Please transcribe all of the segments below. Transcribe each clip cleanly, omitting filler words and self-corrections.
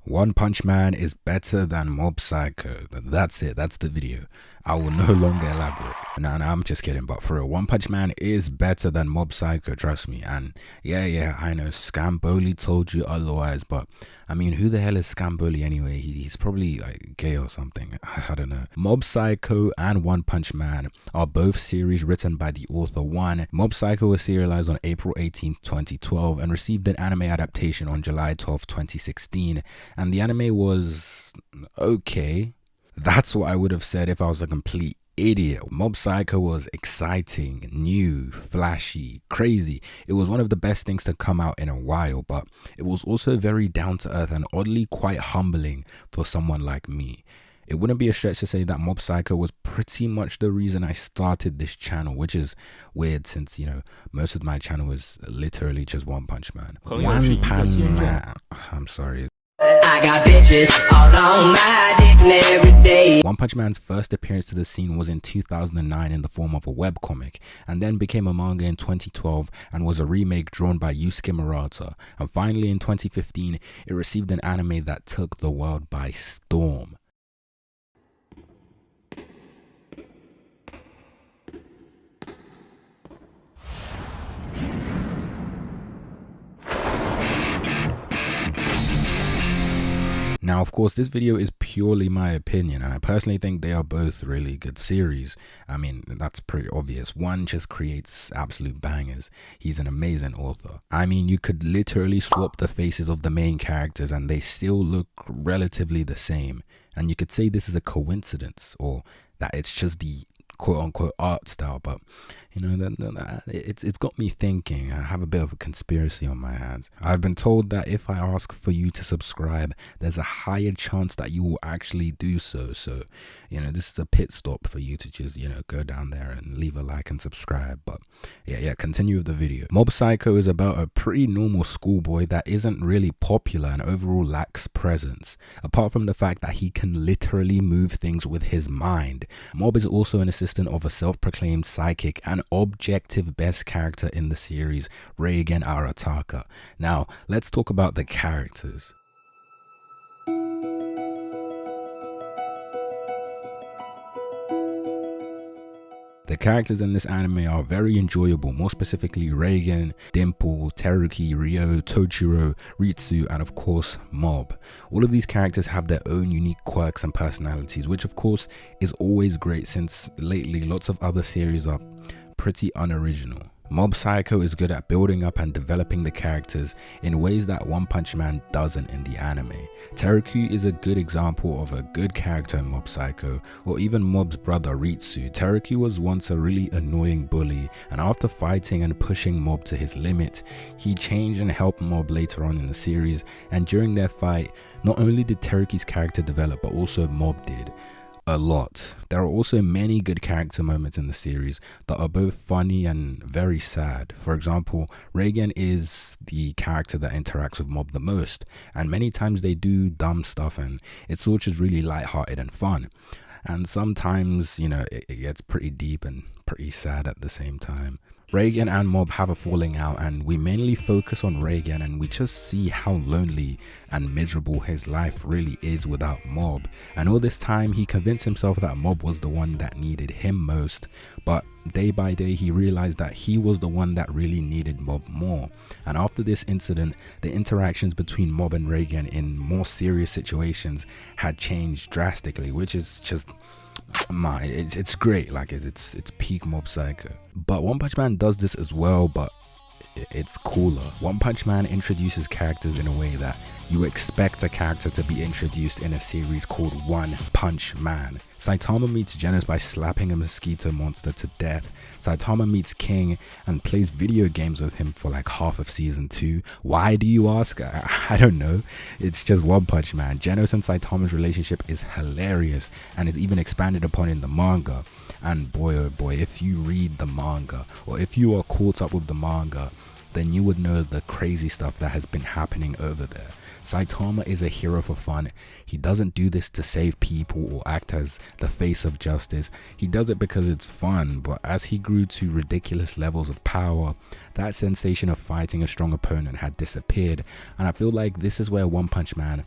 One Punch Man is better than Mob Psycho. That's it. That's the video. I will no longer elaborate. No, I'm just kidding. But for real, One Punch Man is better than Mob Psycho. Trust me. And yeah, I know Scamboli told you otherwise. But I mean, who the hell is Scamboli anyway? He's probably like gay or something. I don't know. Mob Psycho and One Punch Man are both series written by the author one. Mob Psycho was serialized on April 18th, 2012 and received an anime adaptation on July 12th, 2016. And the anime was okay. That's what I would have said if I was a complete idiot. Mob Psycho was exciting, new, flashy, crazy. It was one of the best things to come out in a while, but it was also very down to earth and oddly quite humbling for someone like me. It wouldn't be a stretch to say that Mob Psycho was pretty much the reason I started this channel, which is weird since, you know, most of my channel is literally just One Punch Man. One Punch Man. I'm sorry. I got bitches all on my dick every day. One Punch Man's first appearance to the scene was in 2009 in the form of a webcomic, and then became a manga in 2012 and was a remake drawn by Yusuke Murata. And finally in 2015, it received an anime that took the world by storm. Now, of course, this video is purely my opinion, and I personally think they are both really good series. I mean, that's pretty obvious. One just creates absolute bangers. He's an amazing author. I mean, you could literally swap the faces of the main characters and they still look relatively the same. And you could say this is a coincidence, or that it's just the quote-unquote art style, but you know, it's got me thinking. I have a bit of a conspiracy on my hands. I've been told that if I ask for you to subscribe, there's a higher chance that you will actually do so. So, you know, this is a pit stop for you to just, you know, go down there and leave a like and subscribe. But yeah, continue with the video. Mob Psycho is about a pretty normal schoolboy that isn't really popular and overall lacks presence, apart from the fact that he can literally move things with his mind. Mob is also an assistant of a self-proclaimed psychic and objective best character in the series, Reigen Arataka. Now, let's talk about the characters. The characters in this anime are very enjoyable, more specifically Reigen, Dimple, Teruki, Ryo, Tochiro, Ritsu, and of course Mob. All of these characters have their own unique quirks and personalities, which of course is always great since lately lots of other series are pretty unoriginal. Mob Psycho is good at building up and developing the characters in ways that One Punch Man doesn't in the anime. Teruki is a good example of a good character in Mob Psycho, or even Mob's brother Ritsu. Teruki was once a really annoying bully, and after fighting and pushing Mob to his limit, he changed and helped Mob later on in the series, and during their fight, not only did Teruki's character develop, but also Mob did. A lot. There are also many good character moments in the series that are both funny and very sad. For example, Reigen is the character that interacts with Mob the most, and many times they do dumb stuff and it's all just really lighthearted and fun. And sometimes, you know, it gets pretty deep and pretty sad at the same time. Reigen and Mob have a falling out, and we mainly focus on Reigen, and we just see how lonely and miserable his life really is without Mob. And all this time he convinced himself that Mob was the one that needed him most, but day by day he realized that he was the one that really needed Mob more. And after this incident, the interactions between Mob and Reigen in more serious situations had changed drastically, which is just it's great. Like it's peak Mob Psycho. But One Punch Man does this as well, but it's cooler. One Punch Man introduces characters in a way that you expect a character to be introduced in a series called One Punch Man. Saitama meets Genos by slapping a mosquito monster to death. Saitama meets King and plays video games with him for like half of season 2. Why, do you ask? I don't know. It's just One Punch Man. Genos and Saitama's relationship is hilarious and is even expanded upon in the manga. And boy oh boy, if you read the manga, or if you are caught up with the manga, then you would know the crazy stuff that has been happening over there. Saitama is a hero for fun. He doesn't do this to save people or act as the face of justice. He does it because it's fun, but as he grew to ridiculous levels of power, that sensation of fighting a strong opponent had disappeared, and I feel like this is where One Punch Man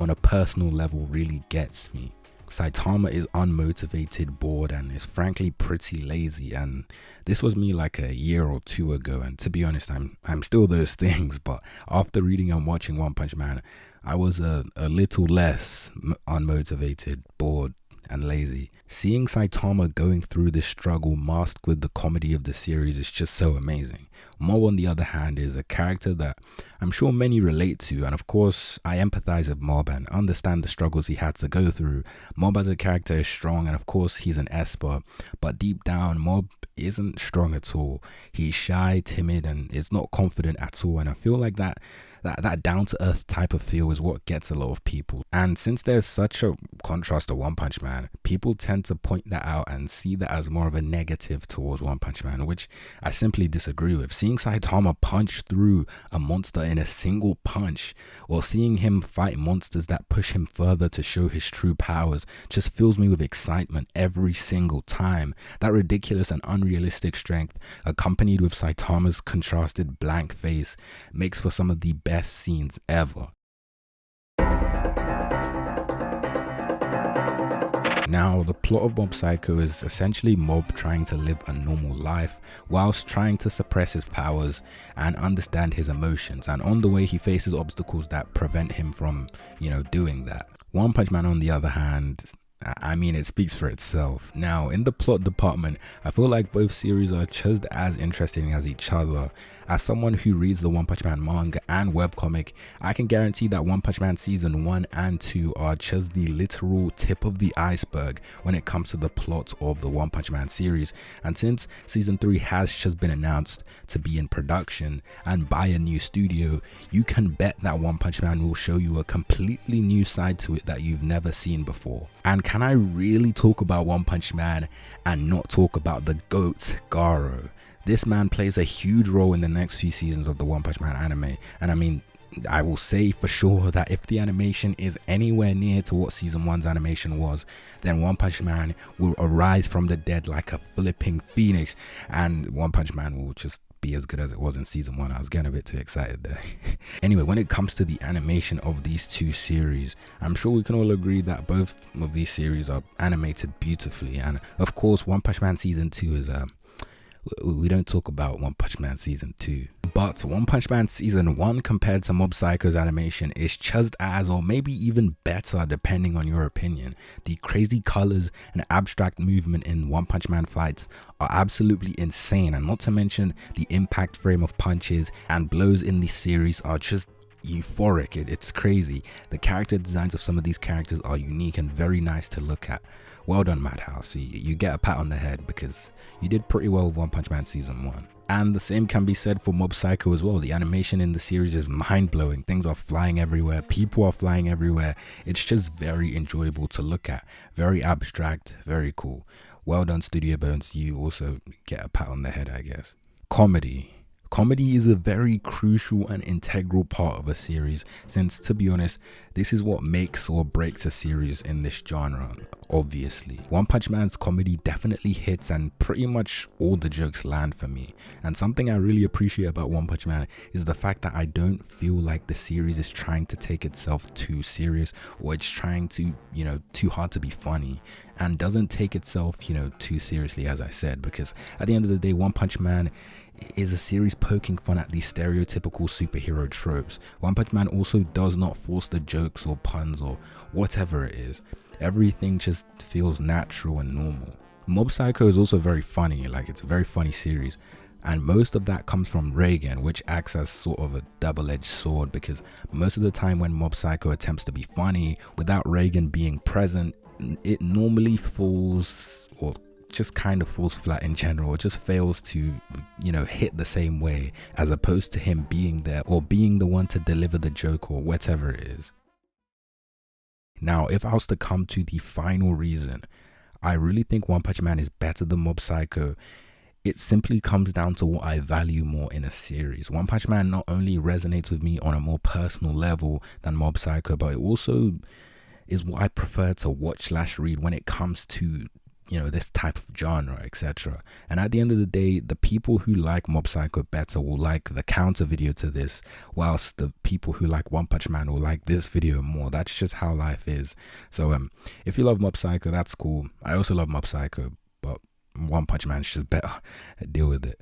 on a personal level really gets me. Saitama is unmotivated, bored, and is frankly pretty lazy, and this was me like a year or two ago, and to be honest, I'm still those things. But after reading and watching One Punch Man, I was a little less unmotivated, bored, and lazy. Seeing Saitama going through this struggle masked with the comedy of the series is just so amazing. Mob, on the other hand, is a character that I'm sure many relate to, and of course I empathize with Mob and understand the struggles he had to go through. Mob as a character is strong, and of course he's an esper, but deep down Mob isn't strong at all. He's shy, timid, and is not confident at all, and I feel like that down-to-earth type of feel is what gets a lot of people. And since there's such a contrast to One Punch Man, people tend to point that out and see that as more of a negative towards One Punch Man, which I simply disagree with. Seeing Saitama punch through a monster in a single punch, or seeing him fight monsters that push him further to show his true powers, just fills me with excitement every single time. That ridiculous and unrealistic strength, accompanied with Saitama's contrasted blank face, makes for some of the best scenes ever. Now, the plot of Mob Psycho is essentially Mob trying to live a normal life whilst trying to suppress his powers and understand his emotions, and on the way he faces obstacles that prevent him from, doing that. One Punch Man, on the other hand, I mean, it speaks for itself. Now, in the plot department, I feel like both series are just as interesting as each other. As someone who reads the One Punch Man manga and webcomic, I can guarantee that One Punch Man season 1 and 2 are just the literal tip of the iceberg when it comes to the plot of the One Punch Man series. And since season 3 has just been announced to be in production and by a new studio, you can bet that One Punch Man will show you a completely new side to it that you've never seen before. And can I really talk about One Punch Man and not talk about the GOAT, Garo? This man plays a huge role in the next few seasons of the One Punch Man anime, and I mean, I will say for sure that if the animation is anywhere near to what season 1's animation was, then One Punch Man will arise from the dead like a flipping phoenix, and One Punch Man will just be as good as it was in season 1. I was getting a bit too excited there. Anyway, when it comes to the animation of these two series, I'm sure we can all agree that both of these series are animated beautifully, and of course One Punch Man season 2 is we don't talk about One Punch Man season 2, but One Punch Man season 1 compared to Mob Psycho's animation is just as, or maybe even better depending on your opinion. The crazy colors and abstract movement in One Punch Man fights are absolutely insane, and not to mention the impact frame of punches and blows in the series are just euphoric. It's crazy. The character designs of some of these characters are unique and very nice to look at. Well done, Madhouse. You get a pat on the head because you did pretty well with One Punch Man season 1. And the same can be said for Mob Psycho as well. The animation in the series is mind-blowing. Things are flying everywhere. People are flying everywhere. It's just very enjoyable to look at. Very abstract. Very cool. Well done, Studio Bones. You also get a pat on the head, I guess. Comedy. Comedy is a very crucial and integral part of a series, since, to be honest, this is what makes or breaks a series in this genre, obviously. One Punch Man's comedy definitely hits, and pretty much all the jokes land for me. And something I really appreciate about One Punch Man is the fact that I don't feel like the series is trying to take itself too serious, or it's trying to, too hard to be funny, and doesn't take itself, too seriously, as I said, because at the end of the day, One Punch Man is a series poking fun at these stereotypical superhero tropes. One Punch Man also does not force the jokes or puns or whatever it is. Everything just feels natural and normal. Mob Psycho is also very funny, it's a very funny series, and most of that comes from Reigen, which acts as sort of a double-edged sword, because most of the time when Mob Psycho attempts to be funny without Reigen being present, it normally falls, or just kind of falls flat in general. It just fails to, hit the same way, as opposed to him being there or being the one to deliver the joke or whatever it is. Now, if I was to come to the final reason I really think One Punch Man is better than Mob Psycho, it simply comes down to what I value more in a series. One Punch Man not only resonates with me on a more personal level than Mob Psycho, but it also is what I prefer to watch/read when it comes to this type of genre, etc. And at the end of the day, the people who like Mob Psycho better will like the counter video to this, whilst the people who like One Punch Man will like this video more. That's just how life is. So if you love Mob Psycho, that's cool. I also love Mob Psycho, but One Punch Man's just better. Deal with it.